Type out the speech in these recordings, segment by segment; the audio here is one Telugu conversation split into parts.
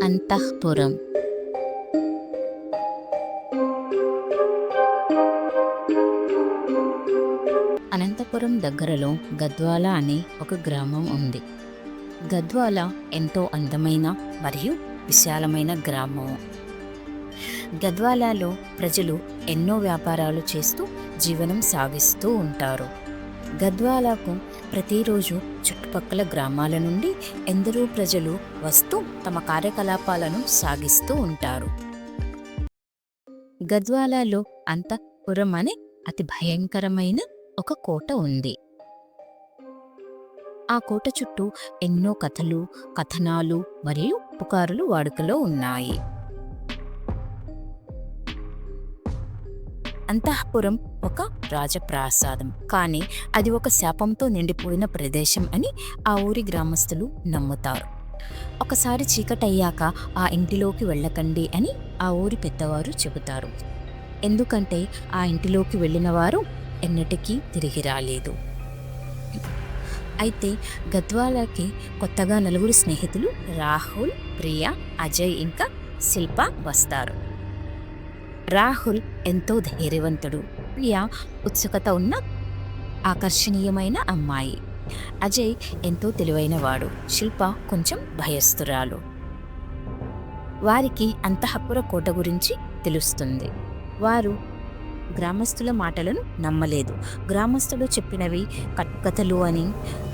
అంతఃపురం. అనంతపురం దగ్గరలో గద్వాల అనే ఒక గ్రామం ఉంది. గద్వాల ఎంతో అందమైన మరియు విశాలమైన గ్రామం. గద్వాలలో ప్రజలు ఎన్నో వ్యాపారాలు చేస్తూ జీవనం సాగిస్తూ ఉంటారు. గద్వాలకు ప్రతిరోజు చుట్టుపక్కల గ్రామాల నుండి ఎందరో ప్రజలు వస్తూ తమ కార్యకలాపాలను సాగిస్తూ ఉంటారు. గద్వాలలో అంతఃపురం అనే అతి భయంకరమైన ఒక కోట ఉంది. ఆ కోట చుట్టూ ఎన్నో కథలు, కథనాలు మరియు పుకారులు వాడుకలో ఉన్నాయి. అంతఃపురం ఒక రాజప్రాసాదం, కానీ అది ఒక శాపంతో నిండిపోయిన ప్రదేశం అని ఆ ఊరి గ్రామస్తులు నమ్ముతారు. ఒకసారి చీకటయ్యాక ఆ ఇంటిలోకి వెళ్ళకండి అని ఆ ఊరి పెద్దవారు చెబుతారు. ఎందుకంటే ఆ ఇంటిలోకి వెళ్ళిన వారు ఎన్నటికీ తిరిగి రాలేదు. అయితే గద్వాలకి కొత్తగా 4 స్నేహితులు రాహుల్, ప్రియా, అజయ్ ఇంకా శిల్ప వస్తారు. రాహుల్ ఎంతో ధైర్యవంతుడు, ప్రియా ఉత్సుకత ఉన్న ఆకర్షణీయమైన అమ్మాయి, అజయ్ ఎంతో తెలివైనవాడు, శిల్ప కొంచెం భయస్తురాలు. వారికి అంతఃపుర కోట గురించి తెలుస్తుంది. వారు గ్రామస్తుల మాటలను నమ్మలేదు. గ్రామస్తులు చెప్పినవి కట్టుకథలు అని,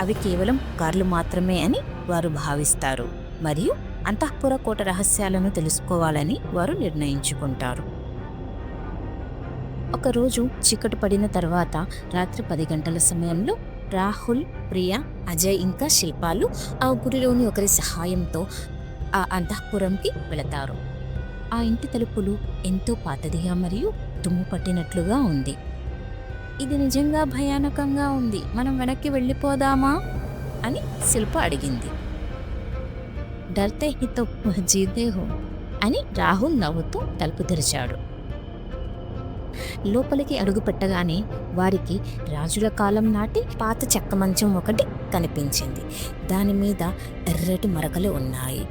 అవి కేవలం కార్లు మాత్రమే అని వారు భావిస్తారు. మరియు అంతఃపుర కోట రహస్యాలను తెలుసుకోవాలని వారు నిర్ణయించుకుంటారు. ఒకరోజు చీకటి పడిన తర్వాత రాత్రి 10 గంటల సమయంలో రాహుల్, ప్రియా, అజయ్ ఇంకా శిల్పాలు ఆ ఊరిలోని ఒకరి సహాయంతో ఆ అంతఃపురంకి వెళతారు. ఆ ఇంటి తలుపులు ఎంతో పాతదిగా మరియు దుమ్ము పట్టినట్లుగా ఉంది. ఇది నిజంగా భయానకంగా ఉంది, మనం వెనక్కి వెళ్ళిపోదామా అని శిల్ప అడిగింది. డర్తే హి తో జీతే హో అని రాహుల్ నవ్వుతూ తలుపు తెరిచాడు. లోపలికి అడుగు పెట్టగానే వారికి రాజుల కాలం నాటి పాత చెక్క మంచం ఒకటి కనిపించింది. దాని మీద ఎర్రటి మరకలు ఉన్నాయి.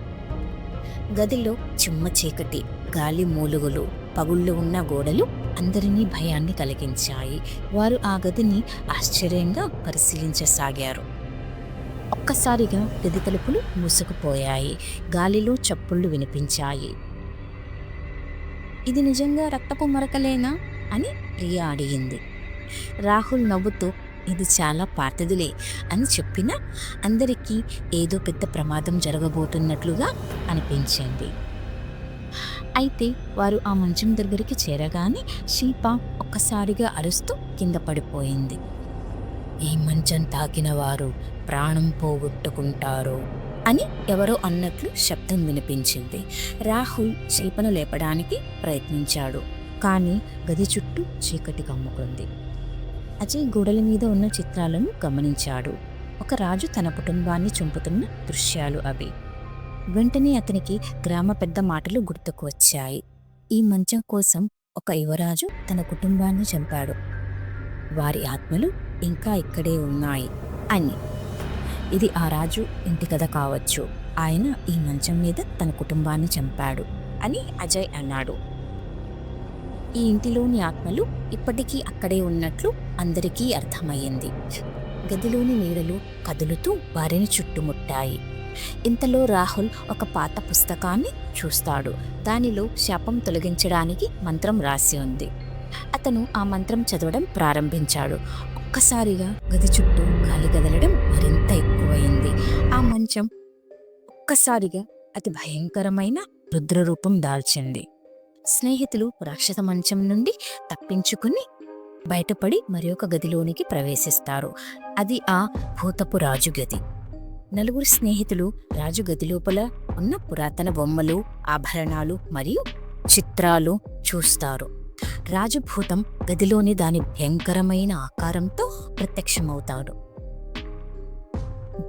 గదిలో చిమ్మ చీకటి, గాలి మూలుగులు, పగుళ్ళు ఉన్న గోడలు అందరినీ భయాన్ని కలిగించాయి. వారు ఆ గదిని ఆశ్చర్యంగా పరిశీలించసాగారు. ఒక్కసారిగా గది తలుపులు మూసుకుపోయాయి. గాలిలో చప్పుళ్ళు వినిపించాయి. ఇది నిజంగా రక్తపు మరకలేనా అని ప్రియా అడిగింది. రాహుల్ నవ్వుతూ ఇది చాలా పాతదిలే అని చెప్పినా అందరికీ ఏదో పెద్ద ప్రమాదం జరగబోతున్నట్లుగా అనిపించింది. అయితే వారు ఆ మంచం దగ్గరికి చేరగానే శిల్ప ఒక్కసారిగా అరుస్తూ కింద పడిపోయింది. ఈ మంచం తాకిన వారు ప్రాణం పోగొట్టుకుంటారు అని ఎవరో అన్నట్లు శబ్దం వినిపించింది. రాహుల్ శిల్పను లేపడానికి ప్రయత్నించాడు, కానీ గది చుట్టూ చీకటి కమ్ముకుంది. అజయ్ గోడల మీద ఉన్న చిత్రాలను గమనించాడు. ఒక రాజు తన కుటుంబాన్ని చంపుతున్న దృశ్యాలు అవి. వెంటనే అతనికి గ్రామ పెద్ద మాటలు గుర్తుకు వచ్చాయి. ఈ మంచం కోసం ఒక యువరాజు తన కుటుంబాన్ని చంపాడు, వారి ఆత్మలు ఇంకా ఇక్కడే ఉన్నాయి అని. ఇది ఆ రాజు ఇంటి కథ కావచ్చు. ఆయన ఈ మంచం మీద తన కుటుంబాన్ని చంపాడు అని అజయ్ అన్నాడు. ఈ ఇంటిలోని ఆత్మలు ఇప్పటికీ అక్కడే ఉన్నట్లు అందరికీ అర్థమయ్యింది. గదిలోని నీడలు కదులుతూ వారిని చుట్టుముట్టాయి. ఇంతలో రాహుల్ ఒక పాత పుస్తకాన్ని చూస్తాడు. దానిలో శాపం తొలగించడానికి మంత్రం రాసి ఉంది. అతను ఆ మంత్రం చదవడం ప్రారంభించాడు. ఒక్కసారిగా గది చుట్టూ గాలి కదలడం మరింత ఎక్కువైంది. ఆ మంచం ఒక్కసారిగా అతి భయంకరమైన రుద్రరూపం దాల్చింది. స్నేహితులు రాక్షస మంచం నుండి తప్పించుకుని బయటపడి మరి ఒక గదిలోనికి ప్రవేశిస్తారు. అది ఆ భూతపు రాజు గది. 4 స్నేహితులు రాజు గది లోపల ఉన్న పురాతన బొమ్మలు, ఆభరణాలు మరియు చిత్రాలు చూస్తారు. రాజభూతం గదిలోని దాని భయంకరమైన ఆకారంతో ప్రత్యక్షమవుతాడు.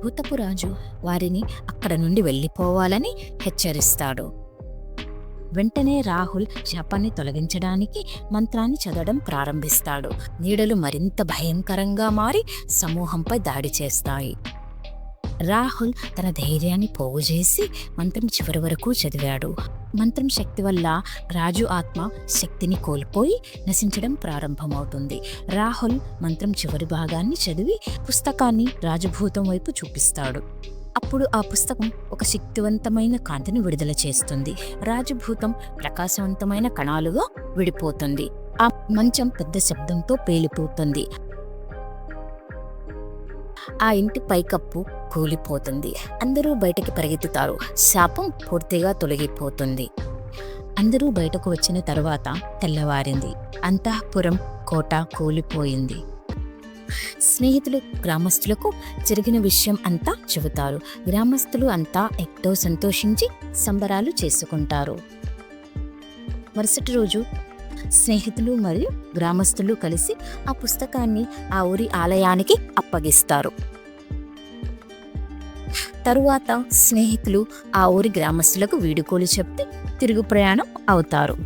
భూతపు రాజు వారిని అక్కడ నుండి వెళ్ళిపోవాలని హెచ్చరిస్తాడు. వెంటనే రాహుల్ శాపాన్ని తొలగించడానికి మంత్రాన్ని చదవడం ప్రారంభిస్తాడు. నీడలు మరింత భయంకరంగా మారి సమూహంపై దాడి చేస్తాయి. రాహుల్ తన ధైర్యాన్ని పోగు చేసి మంత్రం చివరి వరకు చదివాడు. మంత్రం శక్తి వల్ల రాజు ఆత్మ శక్తిని కోల్పోయి నశించడం ప్రారంభమవుతుంది. రాహుల్ మంత్రం చివరి భాగాన్ని చదివి పుస్తకాన్ని రాజభూతం వైపు చూపిస్తాడు. అప్పుడు ఆ పుస్తకం ఒక శక్తివంతమైన కాంతిని విడుదల చేస్తుంది. రాజభూతం ప్రకాశవంతమైన కణాలుగా విడిపోతుంది. ఆ మంచం పెద్ద శబ్దంతో పేలిపోతుంది. ఆ ఇంటి పైకప్పు కూలిపోతుంది. అందరూ బయటకి పరిగెత్తుతారు. శాపం పూర్తిగా తొలగిపోతుంది. అందరూ బయటకు వచ్చిన తరువాత తెల్లవారింది. అంతఃపురం కోట కూలిపోయింది. స్నేహితులు గ్రామస్తులకు జరిగిన విషయం అంతా చెబుతారు. గ్రామస్తులు అంతా ఎంతో సంతోషించి సంబరాలు చేసుకుంటారు. మరుసటి రోజు స్నేహితులు మరియు గ్రామస్తులు కలిసి ఆ పుస్తకాన్ని ఆ ఊరి ఆలయానికి అప్పగిస్తారు. తరువాత స్నేహితులు ఆ ఊరి గ్రామస్తులకు వీడుకోలు చెప్తే తిరుగు ప్రయాణం అవుతారు.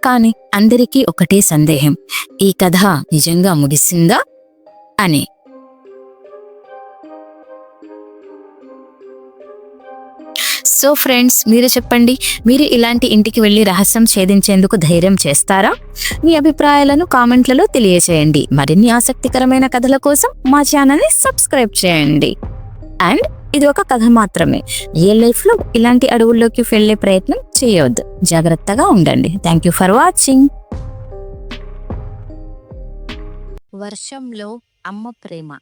కానీ అందరికీ ఒకటే సందేహం, ఈ కథ నిజంగా ముగిసిందా అని. సో ఫ్రెండ్స్, మీరు చెప్పండి, మీరు ఇలాంటి ఇంటికి వెళ్ళి రహస్యం ఛేదించేందుకు ధైర్యం చేస్తారా? మీ అభిప్రాయాలను కామెంట్లలో తెలియచేయండి. మరిన్ని ఆసక్తికరమైన కథల కోసం మా ఛానల్ని సబ్స్క్రైబ్ చేయండి. అండ్ ఇది ఒక కథ మాత్రమే. రియల్ లైఫ్లో ఇలాంటి అడవుల్లోకి వెళ్ళే ప్రయత్నం చేయవద్దు. జాగ్రత్తగా ఉండండి. Thank you for watching. వర్షంలో అమ్మ ప్రేమ.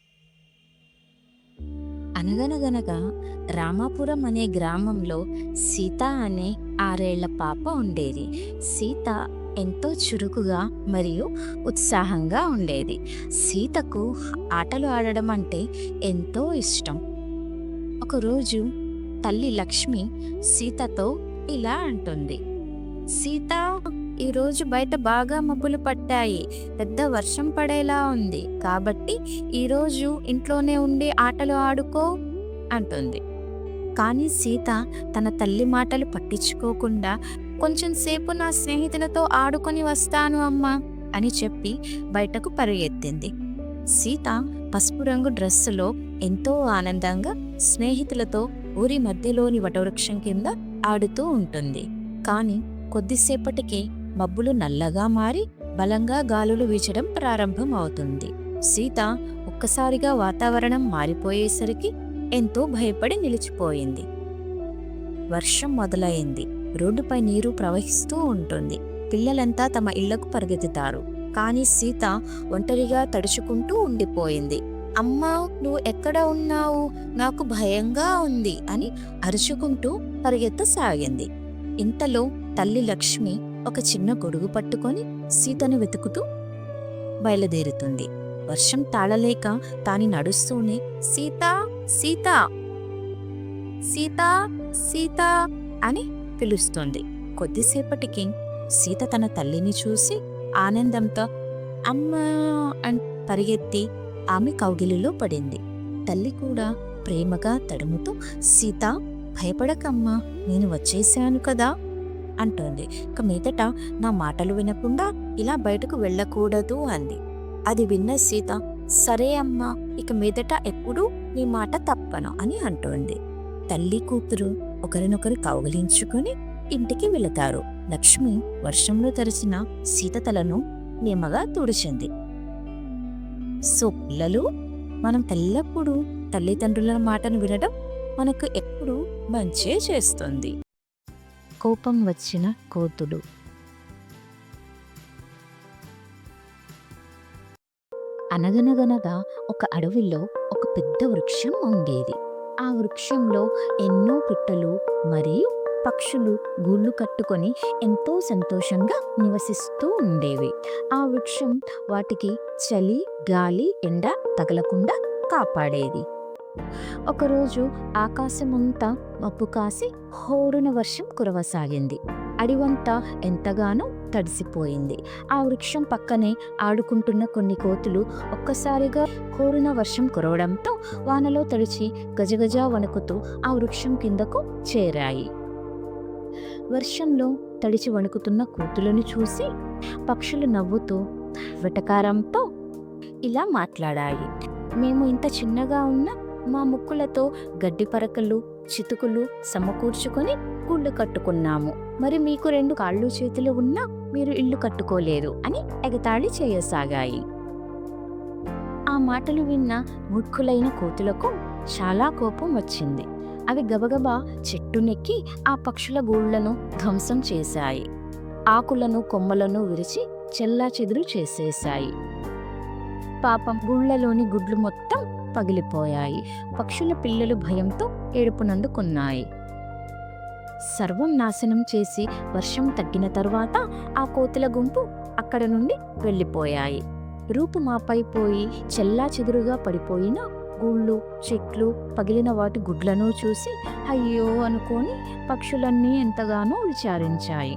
అనగనగనగా రామాపురం అనే గ్రామంలో సీత అనే 6 ఏళ్ల పాప ఉండేది. సీత ఎంతో చురుకుగా మరియు ఉత్సాహంగా ఉండేది. సీతకు ఆటలు ఆడడం అంటే ఎంతో ఇష్టం. ఒకరోజు తల్లి లక్ష్మి సీతతో ఇలా అంటుంది, సీత, ఈరోజు బయట బాగా మబ్బులు పట్టాయి. పెద్ద వర్షం పడేలా ఉంది. కాబట్టి ఈరోజు ఇంట్లోనే ఉండి ఆటలు ఆడుకో అంటుంది. కానీ సీత తన తల్లి మాటలు పట్టించుకోకుండా, కొంచెం సేపు నా స్నేహితులతో ఆడుకొని వస్తాను అమ్మా అని చెప్పి బయటకు పరిగెత్తింది. సీత పసుపు రంగు డ్రెస్సులో ఎంతో ఆనందంగా స్నేహితులతో ఊరి మధ్యలోని వటవృక్షం కింద ఆడుతూ ఉంటుంది. కానీ కొద్దిసేపటికి మబ్బులు నల్లగా మారి బలంగా గాలులు వీచడం ప్రారంభం అవుతుంది. సీత ఒక్కసారిగా వాతావరణం మారిపోయేసరికి ఎంతో భయపడి నిలిచిపోయింది. వర్షం మొదలైంది. రోడ్డుపై నీరు ప్రవహిస్తూ ఉంటుంది. పిల్లలంతా తమ ఇళ్లకు పరిగెత్తుతారు. కానీ సీత ఒంటరిగా తడుచుకుంటూ ఉండిపోయింది. అమ్మా, నువ్వు ఎక్కడ ఉన్నావు? నాకు భయంగా ఉంది అని అరుచుకుంటూ పరిగెత్తసాగింది. ఇంతలో తల్లి లక్ష్మి ఒక చిన్న గొడుగు పట్టుకొని సీతను వెతుకుతూ బయలుదేరుతుంది. వర్షం తాళలేక తాను నడుస్తూనే సీత, సీత, సీత, సీత అని పిలుస్తుంది. కొద్దిసేపటికి సీత తన తల్లిని చూసి ఆనందంతో అమ్మా అని పరిగెత్తి ఆమె కౌగిలిలో పడింది. తల్లి కూడా ప్రేమగా తడుముతూ, సీత, భయపడకమ్మా, నేను వచ్చేసాను కదా అంటోంది. ఇక మీదట నా మాటలు వినకుండా ఇలా బయటకు వెళ్ళకూడదు అంది. అది విన్న సీత, సరే అమ్మా, ఇక మీదట ఎప్పుడూ నీ మాట తప్పను అని అంటోంది. తల్లి కూతురు ఒకరినొకరు కౌగిలించుకొని ఇంటికి వెళతారు. లక్ష్మి వర్షంలో తడిసిన సీత తలను నిమ్మగా తుడిచింది. సో పిల్లలు, మనం ఎల్లప్పుడూ తల్లిదండ్రుల మాటను వినడం మనకు ఎప్పుడూ మంచే చేస్తుంది. కోపం వచ్చిన కోతులు. అనగనగనగా ఒక అడవిలో ఒక పెద్ద వృక్షం ఉండేది. ఆ వృక్షంలో ఎన్నో పిట్టలు మరియు పక్షులు గూళ్ళు కట్టుకొని ఎంతో సంతోషంగా నివసిస్తూ ఉండేవి. ఆ వృక్షం వాటికి చలి, గాలి, ఎండ తగలకుండా కాపాడేది. ఒకరోజు ఆకాశమంతా మబ్బు కాసి హోరున వర్షం కురవసాగింది. అడివంతా ఎంతగానో తడిసిపోయింది. ఆ వృక్షం పక్కనే ఆడుకుంటున్న కొన్ని కోతులు ఒక్కసారిగా హోరున వర్షం కురవడంతో వానలో తడిచి గజగజ వణుకుతూ ఆ వృక్షం కిందకు చేరాయి. వర్షంలో తడిచి వణుకుతున్న కోతులను చూసి పక్షులు నవ్వుతూ వెటకారంతో ఇలా మాట్లాడాయి, మేము ఇంత చిన్నగా ఉన్న మా ముక్కులతో గడ్డి పరకలు చితుకులు సమకూర్చుకొని గుళ్ళు కట్టుకున్నాము. మరి మీకు 2 కాళ్ళు చేతులు ఉన్నా మీరు ఇల్లు కట్టుకోలేరు అని ఎగతాళి చేయసాగాయి. ఆ మాటలు విన్న మూర్ఖులైన కోతులకు చాలా కోపం వచ్చింది. అవి గబగబా చెట్టునెక్కి ఆ పక్షుల గూళ్లను ధ్వంసం చేశాయి. ఆకులను కొమ్మలను విరిచి చెల్లాచెదురు చేసేశాయి. పాపం గూళ్లలోని గుడ్లు మొత్తం పగిలిపోయాయి. పక్షుల పిల్లలు భయంతో ఏడుపునందుకున్నాయి. సర్వం నాశనం చేసి వర్షం తగ్గిన తరువాత ఆ కోతుల గుంపు అక్కడ నుండి వెళ్ళిపోయాయి. రూపుమాపైపోయి చెల్లాచెదురుగా పడిపోయిన గూళ్ళు, చెట్లు, పగిలిన వాటి గుడ్లను చూసి అయ్యో అనుకొని పక్షులన్నీ ఎంతగానో విచారించాయి.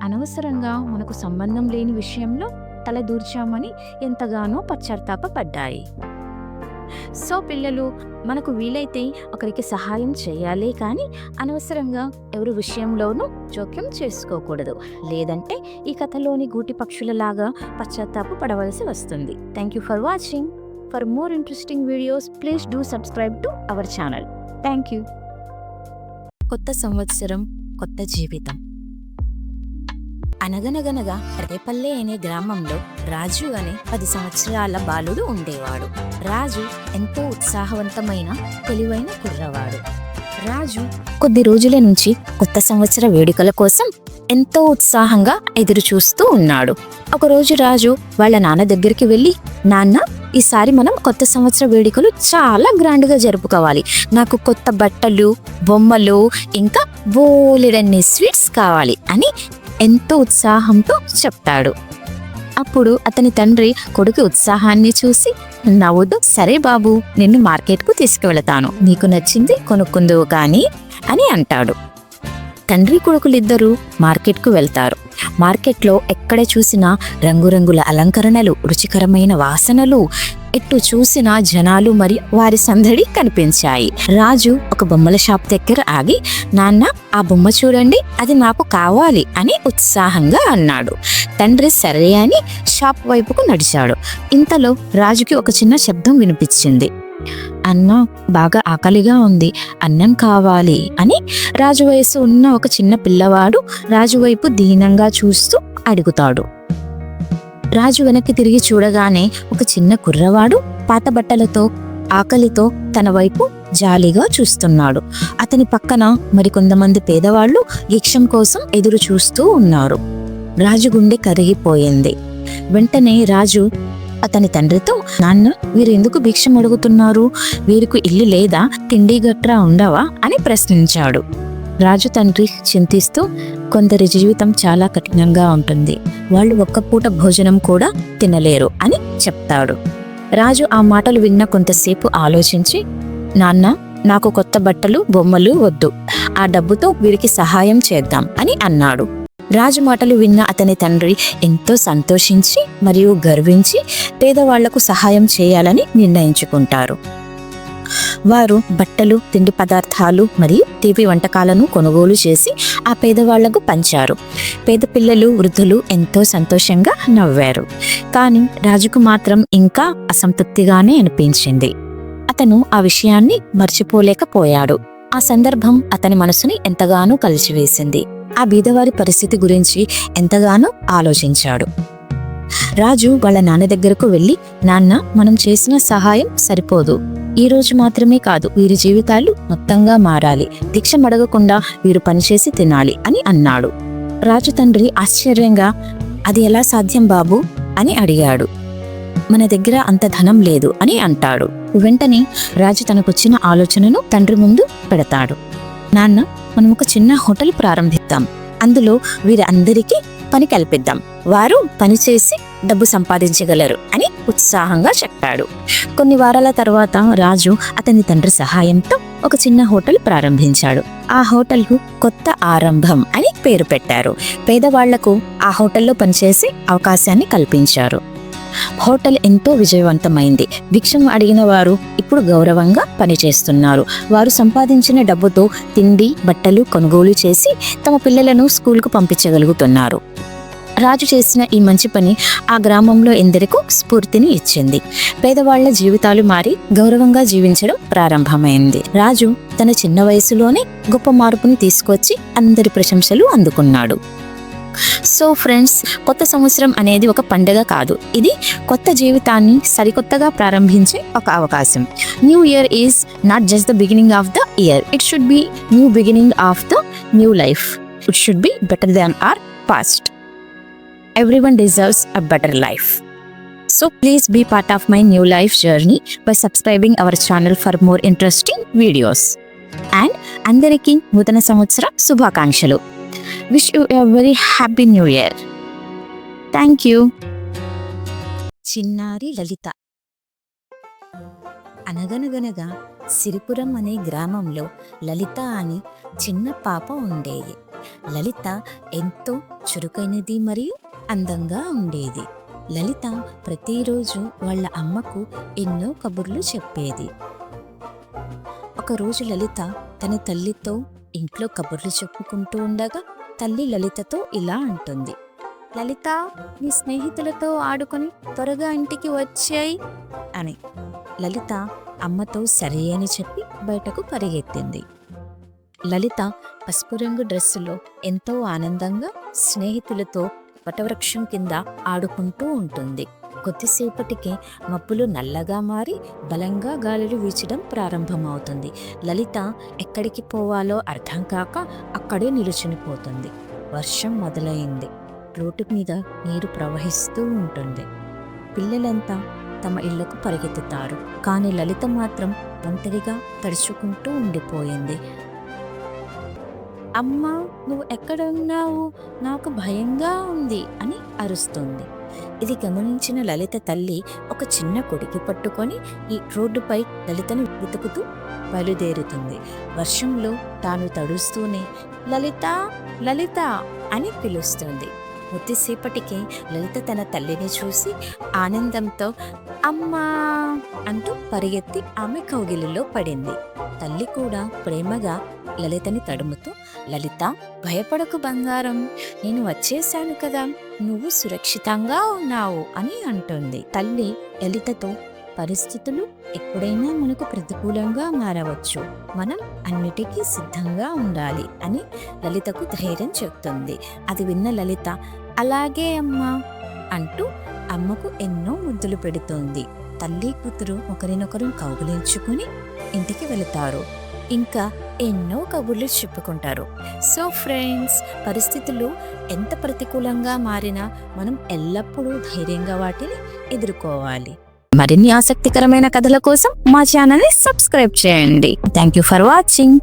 అనవసరంగా మనకు సంబంధం లేని విషయంలో తలదూర్చామని ఎంతగానో పశ్చాత్తాపపడ్డాయి. సో పిల్లలు, మనకు వీలైతే ఒకరికి సహాయం చేయాలే కానీ అనవసరంగా ఎవరి విషయంలోనూ జోక్యం చేసుకోకూడదు. లేదంటే ఈ కథలోని గూటి పక్షులలాగా పశ్చాత్తాపపడవలసి వస్తుంది. Thank you for watching. For more interesting videos please do subscribe to our channel. Thank you. కొత్త సంవత్సరం, కొత్త జీవితం. అనగనగనగా రేపల్లె అనే గ్రామంలో రాజు అనే 10 సంవత్సరాల బాలుడు ఉండేవాడు. రాజు ఎంతో ఉత్సాహవంతమైన తెలివైన కుర్రవాడు. రాజు కొద్ది రోజుల నుంచి కొత్త సంవత్సర వేడుకల కోసం ఎంతో ఉత్సాహంగా ఎదురు చూస్తూ ఉన్నాడు. ఒకరోజు రాజు వాళ్ళ నాన్న దగ్గరికి వెళ్ళి, నాన్న, ఈసారి మనం కొత్త సంవత్సర వేడుకలు చాలా గ్రాండ్గా జరుపుకోవాలి. నాకు కొత్త బట్టలు, బొమ్మలు, ఇంకా బోలెడన్ని స్వీట్స్ కావాలి అని ఎంతో ఉత్సాహంతో చెప్తాడు. అప్పుడు అతని తండ్రి కొడుకు ఉత్సాహాన్ని చూసి నవ్వుతూ, సరే బాబు, నిన్ను మార్కెట్కు తీసుకువెళతాను, నీకు నచ్చింది కొనుక్కుందువు కానీ అని అంటాడు. తండ్రి కొడుకులిద్దరూ మార్కెట్కు వెళ్తారు. మార్కెట్లో ఎక్కడ చూసినా రంగురంగుల అలంకరణలు, రుచికరమైన వాసనలు, ఎటు చూసిన జనాలు మరియు వారి సందడి కనిపించాయి. రాజు ఒక బొమ్మల షాప్ దగ్గర ఆగి, నాన్న, ఆ బొమ్మ చూడండి, అది నాకు కావాలి అని ఉత్సాహంగా అన్నాడు. తండ్రి సరే అని షాప్ వైపుకు నడిచాడు. ఇంతలో రాజుకి ఒక చిన్న శబ్దం వినిపించింది. అన్న, బాగా ఆకలిగా ఉంది, అన్నం కావాలి అని రాజు వయసు ఉన్న ఒక చిన్న పిల్లవాడు రాజు వైపు దీనంగా చూస్తూ అడుగుతాడు. రాజు వెనక్కి తిరిగి చూడగానే ఒక చిన్న కుర్రవాడు పాత బట్టలతో ఆకలితో తన వైపు జాలిగా చూస్తున్నాడు. అతని పక్కన మరికొంతమంది పేదవాళ్ళు భిక్షం కోసం ఎదురు చూస్తూ ఉన్నారు. రాజు గుండె కరిగిపోయింది. వెంటనే రాజు అతని తండ్రితో, నాన్న, వీరు ఎందుకు భిక్షం అడుగుతున్నారు? వీరికి ఇల్లు లేదా, తిండి గట్రా ఉండవా అని ప్రశ్నించాడు. రాజు తండ్రి చింతిస్తూ, కొందరి జీవితం చాలా కఠినంగా ఉంటుంది, వాళ్ళు ఒక్క పూట భోజనం కూడా తినలేరు అని చెప్తాడు. రాజు ఆ మాటలు విన్న కొంతసేపు ఆలోచించి, నాన్న, నాకు కొత్త బట్టలు, బొమ్మలు వద్దు, ఆ డబ్బుతో వీరికి సహాయం చేద్దాం అని అన్నాడు. రాజు మాటలు విన్న అతని తండ్రి ఎంతో సంతోషించి మరియు గర్వించి పేదవాళ్లకు సహాయం చేయాలని నిర్ణయించుకుంటారు. వారు బట్టలు, తిండి పదార్థాలు మరియు తీపి వంటకాలను కొనుగోలు చేసి ఆ పేదవాళ్లకు పంచారు. పేద పిల్లలు, వృద్ధులు ఎంతో సంతోషంగా నవ్వారు. కానీ రాజుకు మాత్రం ఇంకా అసంతృప్తిగానే అనిపించింది. అతను ఆ విషయాన్ని మర్చిపోలేకపోయాడు. ఆ సందర్భం అతని మనసుని ఎంతగానో కలిచివేసింది. ఆ బీదవారి పరిస్థితి గురించి ఎంతగానో ఆలోచించాడు. రాజు వాళ్ళ నాన్న దగ్గరకు వెళ్ళి, నాన్న, మనం చేసిన సహాయం సరిపోదు, ఈ రోజు మాత్రమే కాదు, వీరి జీవితాలు మొత్తంగా మారాలి, భిక్ష అడగకుండా వీరు పనిచేసి తినాలి అని అన్నాడు. రాజు తండ్రి ఆశ్చర్యంగా, అది ఎలా సాధ్యం బాబు అని అడిగాడు. మన దగ్గర అంత ధనం లేదు అని అంటాడు. వెంటనే రాజు తనకొచ్చిన ఆలోచనను తండ్రి ముందు పెడతాడు. నాన్న, మనం ఒక చిన్న హోటల్ ప్రారంభిద్దాం, అందులో వీరందరికీ పని కల్పిద్దాం, వారు పనిచేసి డబ్బు సంపాదించగలరు అని ఉత్సాహంగా చెప్పాడు. కొన్ని వారాల తర్వాత రాజు అతని తండ్రి సహాయంతో ఒక చిన్న హోటల్ ప్రారంభించాడు. ఆ హోటల్కు కొత్త ఆరంభం అని పేరు పెట్టారు. పేదవాళ్లకు ఆ హోటల్లో పనిచేసే అవకాశాన్ని కల్పించారు. హోటల్ ఎంతో విజయవంతమైంది. భిక్షం అడిగిన వారు ఇప్పుడు గౌరవంగా పనిచేస్తున్నారు. వారు సంపాదించిన డబ్బుతో తిండి, బట్టలు కొనుగోలు చేసి తమ పిల్లలను స్కూల్కు పంపించగలుగుతున్నారు. రాజు చేసిన ఈ మంచి పని ఆ గ్రామంలో ఎందరికో స్ఫూర్తిని ఇచ్చింది. పేదవాళ్ల జీవితాలు మారి గౌరవంగా జీవించడం ప్రారంభమైంది. రాజు తన చిన్న వయసులోనే గొప్ప మార్పుని తీసుకొచ్చి అందరి ప్రశంసలు అందుకున్నాడు. సో ఫ్రెండ్స్, కొత్త సంవత్సరం అనేది ఒక పండుగ కాదు, ఇది కొత్త జీవితాన్ని సరికొత్తగా ప్రారంభించే ఒక అవకాశం. New year is not just the beginning of the year, it should be new beginning of the new life. It should be better than our past. Everyone deserves a better life. So please be part of my new life journey by subscribing our channel for more interesting videos. And అందరికీ నూతన సంవత్సర శుభాకాంక్షలు. Wish you a very happy new year. Thank you. చిన్నారి లలిత. అనగనగనగా సిరిపురం అనే గ్రామంలో లలిత అని చిన్న పాప ఉండేది. లలిత ఎంతో చురుకైనది మరియు అందంగా ఉండేది. లలిత ప్రతిరోజు వాళ్ళ అమ్మకు ఎన్నో కబుర్లు చెప్పేది. ఒకరోజు లలిత తన తల్లితో ఇంట్లో కబుర్లు చెప్పుకుంటూ ఉండగా తల్లి లలితతో ఇలా అంటుంది, లలిత, నీ స్నేహితులతో ఆడుకొని త్వరగా ఇంటికి వచ్చాయి అని. లలిత అమ్మతో సరే అని చెప్పి బయటకు పరిగెత్తింది. లలిత పసుపు రంగు డ్రెస్సులో ఎంతో ఆనందంగా స్నేహితులతో వటవృక్షం కింద ఆడుకుంటూ ఉంటుంది. కొద్దిసేపటికి మబ్బులు నల్లగా మారి బలంగా గాలులు వీచడం ప్రారంభమవుతుంది. లలిత ఎక్కడికి పోవాలో అర్థం కాక అక్కడే నిలుచునిపోతుంది. వర్షం మొదలైంది. రోడ్డు మీద నీరు ప్రవహిస్తూ ఉంటుంది. పిల్లలంతా తమ ఇళ్లకు పరిగెత్తుతారు. కానీ లలిత మాత్రం ఒంటరిగా తడుచుకుంటూ ఉండిపోయింది. అమ్మా, నువ్వు ఎక్కడ ఉన్నావు? నాకు భయంగా ఉంది అని అరుస్తుంది. ఇది గమనించిన లలిత తల్లి ఒక చిన్న కొడికి పట్టుకొని ఈ రోడ్డుపై లలితను వెతుకుతూ బయలుదేరుతుంది. వర్షంలో తాను తడుస్తూనే లలిత, లలిత అని పిలుస్తుంది. కొద్దిసేపటికి లలిత తన తల్లిని చూసి ఆనందంతో అమ్మా అంటూ పరిగెత్తి ఆమె కౌగిలిలో పడింది. తల్లి కూడా ప్రేమగా లలితని తడుముతూ, లలిత, భయపడకు బంగారం, నేను వచ్చేసాను కదా, నువ్వు సురక్షితంగా ఉన్నావు అని అంటుంది. తల్లి లలితతో, పరిస్థితులు ఎప్పుడైనా మనకు ప్రతికూలంగా మారవచ్చు, మనం అన్నిటికీ సిద్ధంగా ఉండాలి అని లలితకు ధైర్యం చెప్తుంది. అది విన్న లలిత అలాగే అమ్మా అంటూ అమ్మకు ఎన్నో ముద్దులు పెడుతోంది. తల్లి కూతురు ఒకరినొకరు కౌగిలించుకుని ఇంటికి వెళతారు. ఇంకా ఎన్నో కబుర్లు చెప్పుకుంటారు. సో ఫ్రెండ్స్, పరిస్థితులు ఎంత ప్రతికూలంగా మారినా మనం ఎల్లప్పుడూ ధైర్యంగా వాటిని ఎదుర్కోవాలి. మరిన్ని ఆసక్తికరమైన కథల కోసం మా ఛానల్ని సబ్స్క్రైబ్ చేయండి. Thank you for watching.